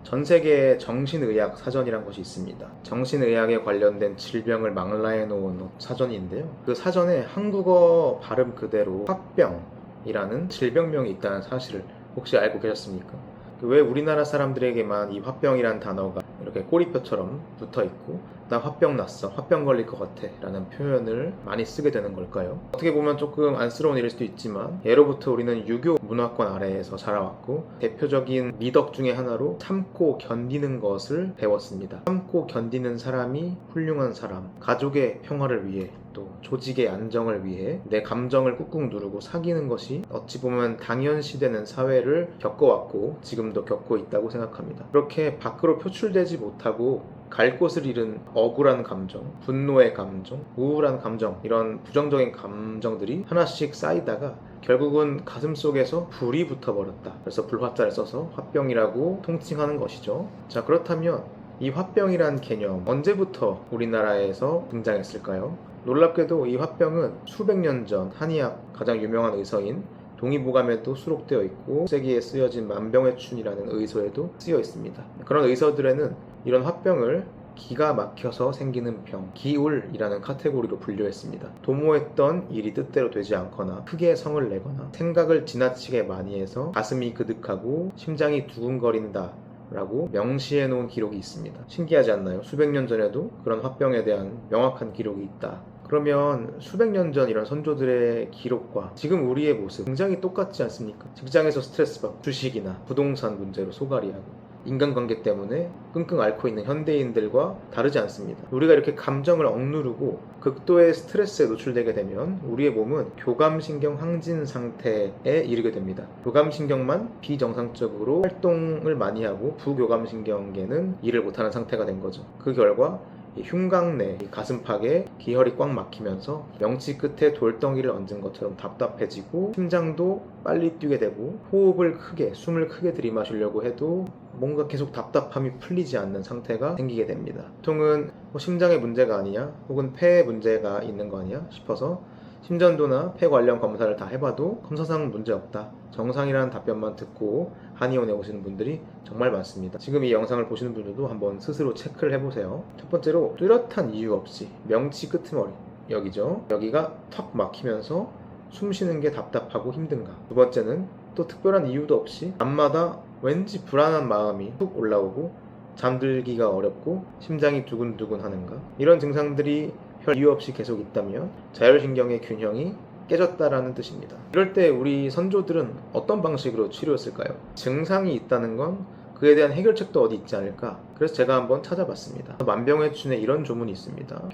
전 세계에 정신의학 사전이란 것이 있습니다. 정신의학에 관련된 질병을 망라해 놓은 사전인데요. 그 사전에 한국어 발음 그대로 화병이라는 질병명이 있다는 사실을 혹시 알고 계셨습니까? 왜 우리나라 사람들에게만 이 화병이란 단어가 이렇게 꼬리표처럼 붙어 있고 나 화병 났어, 화병 걸릴 것 같아 라는 표현을 많이 쓰게 되는 걸까요? 어떻게 보면 조금 안쓰러운 일일 수도 있지만 예로부터 우리는 유교 문화권 아래에서 자라왔고 대표적인 미덕 중에 하나로 참고 견디는 것을 배웠습니다. 참고 견디는 사람이 훌륭한 사람, 가족의 평화를 위해 또 조직의 안정을 위해 내 감정을 꾹꾹 누르고 사귀는 것이 어찌 보면 당연시되는 사회를 겪어왔고 지금도 겪고 있다고 생각합니다. 그렇게 밖으로 표출되지 못하고 갈 곳을 잃은 억울한 감정, 분노의 감정, 우울한 감정, 이런 부정적인 감정들이 하나씩 쌓이다가 결국은 가슴 속에서 불이 붙어버렸다. 그래서 불화자를 써서 화병이라고 통칭하는 것이죠. 자, 그렇다면 이 화병이란 개념 언제부터 우리나라에서 등장했을까요? 놀랍게도 이 화병은 수백 년 전 한의학 가장 유명한 의서인 동의보감에도 수록되어 있고 19세기에 쓰여진 만병의춘이라는 의서에도 쓰여 있습니다. 그런 의서들에는 이런 화병을 기가 막혀서 생기는 병, 기울이라는 카테고리로 분류했습니다. 도모했던 일이 뜻대로 되지 않거나 크게 성을 내거나 생각을 지나치게 많이 해서 가슴이 그득하고 심장이 두근거린다 라고 명시해 놓은 기록이 있습니다. 신기하지 않나요? 수백 년 전에도 그런 화병에 대한 명확한 기록이 있다. 그러면 수백 년 전 이런 선조들의 기록과 지금 우리의 모습 굉장히 똑같지 않습니까? 직장에서 스트레스 받고 주식이나 부동산 문제로 소갈이하고 인간관계 때문에 끙끙 앓고 있는 현대인들과 다르지 않습니다. 우리가 이렇게 감정을 억누르고 극도의 스트레스에 노출되게 되면 우리의 몸은 교감신경 항진 상태에 이르게 됩니다. 교감신경만 비정상적으로 활동을 많이 하고 부교감신경계는 일을 못하는 상태가 된 거죠. 그 결과 흉곽내, 가슴팍에 기혈이 꽉 막히면서 명치 끝에 돌덩이를 얹은 것처럼 답답해지고 심장도 빨리 뛰게 되고 호흡을 크게, 숨을 크게 들이마시려고 해도 뭔가 계속 답답함이 풀리지 않는 상태가 생기게 됩니다. 보통은 심장의 문제가 아니냐 혹은 폐에 문제가 있는 거 아니야 싶어서 심전도나 폐 관련 검사를 다 해봐도 검사상 문제없다, 정상이라는 답변만 듣고 한의원에 오시는 분들이 정말 많습니다. 지금 이 영상을 보시는 분들도 한번 스스로 체크를 해보세요. 첫 번째로 뚜렷한 이유 없이 명치 끄트머리, 여기죠. 여기가 턱 막히면서 숨 쉬는 게 답답하고 힘든가. 두 번째는 또 특별한 이유도 없이 밤마다 왠지 불안한 마음이 툭 올라오고 잠들기가 어렵고 심장이 두근두근 하는가. 이런 증상들이 별 이유 없이 계속 있다면 자율신경의 균형이 깨졌다라는 뜻입니다. 이럴 때 우리 선조들은 어떤 방식으로 치료했을까요? 증상이 있다는 건 그에 대한 해결책도 어디 있지 않을까? 그래서 제가 한번 찾아봤습니다. 만병의춘에 이런 조문이 있습니다.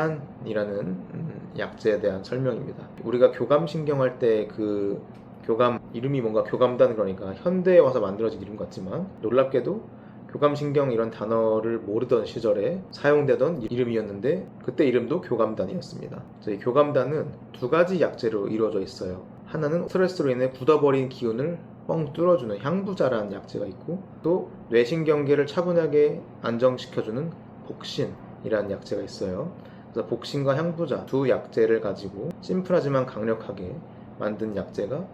교감단이라는 약재에 대한 설명입니다. 우리가 교감신경 할 때 그 교감 이름이 뭔가 교감단, 그러니까 현대에 와서 만들어진 이름 같지만 놀랍게도 교감신경 이런 단어를 모르던 시절에 사용되던 이름이었는데 그때 이름도 교감단이었습니다. 이 교감단은 두 가지 약재로 이루어져 있어요. 하나는 스트레스로 인해 굳어버린 기운을 뻥 뚫어주는 향부자라는 약재가 있고 또 뇌신경계를 차분하게 안정시켜주는 복신이라는 약재가 있어요. 그래서 복신과 향부자 두 약재를 가지고 심플하지만 강력하게 만든 약재가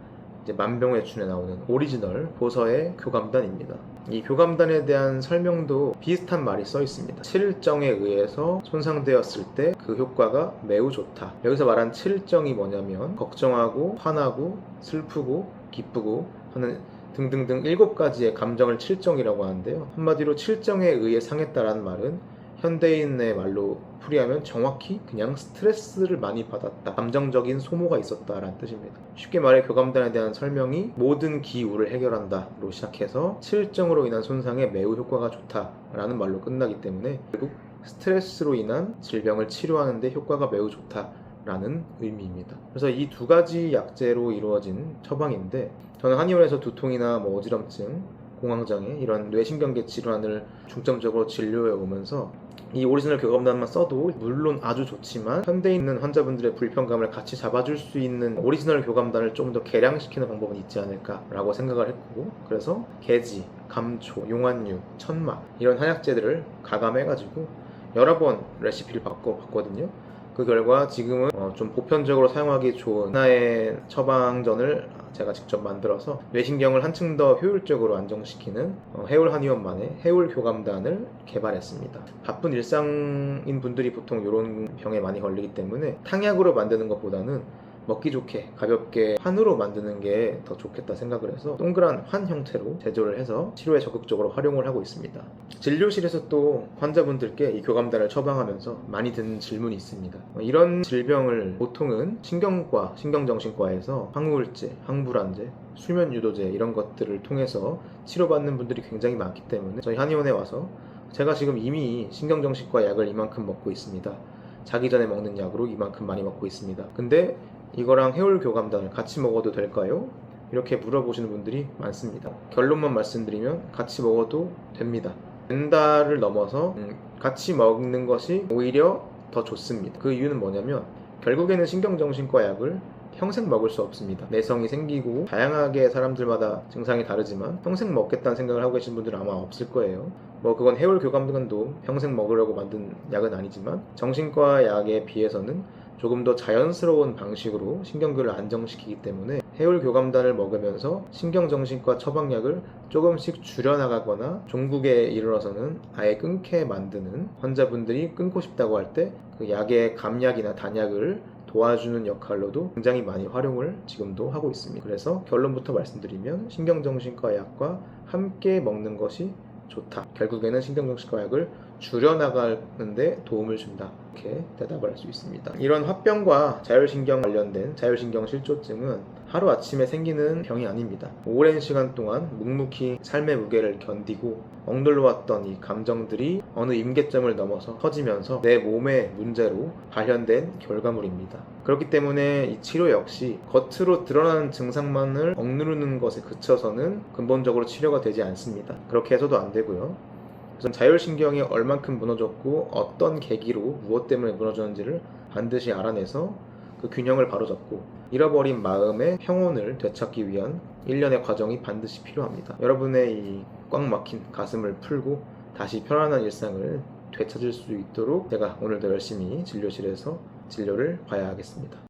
이제 만병의춘에 나오는 오리지널 보서의 교감단입니다. 이 교감단에 대한 설명도 비슷한 말이 써 있습니다. 칠정에 의해서 손상되었을 때 그 효과가 매우 좋다. 여기서 말한 칠정이 뭐냐면 걱정하고 화나고 슬프고 기쁘고 하는 등등등 7가지의 감정을 칠정이라고 하는데요. 한마디로 칠정에 의해 상했다라는 말은 현대인의 말로 풀이하면 정확히 그냥 스트레스를 많이 받았다, 감정적인 소모가 있었다라는 뜻입니다. 쉽게 말해 교감단에 대한 설명이 모든 기우를 해결한다로 시작해서 칠정으로 인한 손상에 매우 효과가 좋다라는 말로 끝나기 때문에 결국 스트레스로 인한 질병을 치료하는 데 효과가 매우 좋다라는 의미입니다. 그래서 이 두 가지 약재로 이루어진 처방인데 저는 한의원에서 두통이나 어지럼증, 공황장애 이런 뇌신경계 질환을 중점적으로 진료해 오면서 이 오리지널 교감단만 써도 물론 아주 좋지만 현대에 있는 환자분들의 불편감을 같이 잡아줄 수 있는 오리지널 교감단을 좀 더 개량시키는 방법은 있지 않을까라고 생각을 했고, 그래서 개지, 감초, 용환류, 천막 이런 한약재들을 가감해가지고 여러 번 레시피를 바꿔봤거든요. 그 결과 지금은 좀 보편적으로 사용하기 좋은 하나의 처방전을 제가 직접 만들어서 뇌신경을 한층 더 효율적으로 안정시키는 해올 한의원만의 해올 교감단을 개발했습니다. 바쁜 일상인 분들이 보통 이런 병에 많이 걸리기 때문에 탕약으로 만드는 것보다는 먹기 좋게 가볍게 환으로 만드는 게 더 좋겠다 생각을 해서 동그란 환 형태로 제조를 해서 치료에 적극적으로 활용을 하고 있습니다. 진료실에서 또 환자분들께 이 교감단을 처방하면서 많이 드는 질문이 있습니다. 이런 질병을 보통은 신경과 신경정신과에서 항우울제, 항불안제, 수면유도제 이런 것들을 통해서 치료받는 분들이 굉장히 많기 때문에 저희 한의원에 와서 제가 지금 이미 신경정신과 약을 이만큼 먹고 있습니다. 자기 전에 먹는 약으로 이만큼 많이 먹고 있습니다. 근데 이거랑 해올 교감단을 같이 먹어도 될까요? 이렇게 물어보시는 분들이 많습니다. 결론만 말씀드리면 같이 먹어도 됩니다. 된다를 넘어서 같이 먹는 것이 오히려 더 좋습니다. 그 이유는 뭐냐면 결국에는 신경정신과 약을 평생 먹을 수 없습니다. 내성이 생기고 다양하게 사람들마다 증상이 다르지만 평생 먹겠다는 생각을 하고 계신 분들은 아마 없을 거예요. 그건 해올 교감단도 평생 먹으려고 만든 약은 아니지만 정신과 약에 비해서는 조금 더 자연스러운 방식으로 신경교를 안정시키기 때문에 해올 교감단을 먹으면서 신경정신과 처방약을 조금씩 줄여나가거나 종국에 이르러서는 아예 끊게 만드는 환자분들이 끊고 싶다고 할 때 그 약의 감약이나 단약을 도와주는 역할로도 굉장히 많이 활용을 지금도 하고 있습니다. 그래서 결론부터 말씀드리면 신경정신과 약과 함께 먹는 것이 좋다. 결국에는 신경정신과 약을 줄여나가는데 도움을 준다. 이렇게 대답을 할 수 있습니다. 이런 화병과 자율신경 관련된 자율신경 실조증은 하루아침에 생기는 병이 아닙니다. 오랜 시간 동안 묵묵히 삶의 무게를 견디고 억눌러왔던 이 감정들이 어느 임계점을 넘어서 터지면서 내 몸의 문제로 발현된 결과물입니다. 그렇기 때문에 이 치료 역시 겉으로 드러나는 증상만을 억누르는 것에 그쳐서는 근본적으로 치료가 되지 않습니다. 그렇게 해서도 안 되고요. 우선 자율신경이 얼만큼 무너졌고 어떤 계기로 무엇 때문에 무너졌는지를 반드시 알아내서 그 균형을 바로잡고 잃어버린 마음의 평온을 되찾기 위한 일련의 과정이 반드시 필요합니다. 여러분의 이 꽉 막힌 가슴을 풀고 다시 편안한 일상을 되찾을 수 있도록 제가 오늘도 열심히 진료실에서 진료를 봐야 하겠습니다.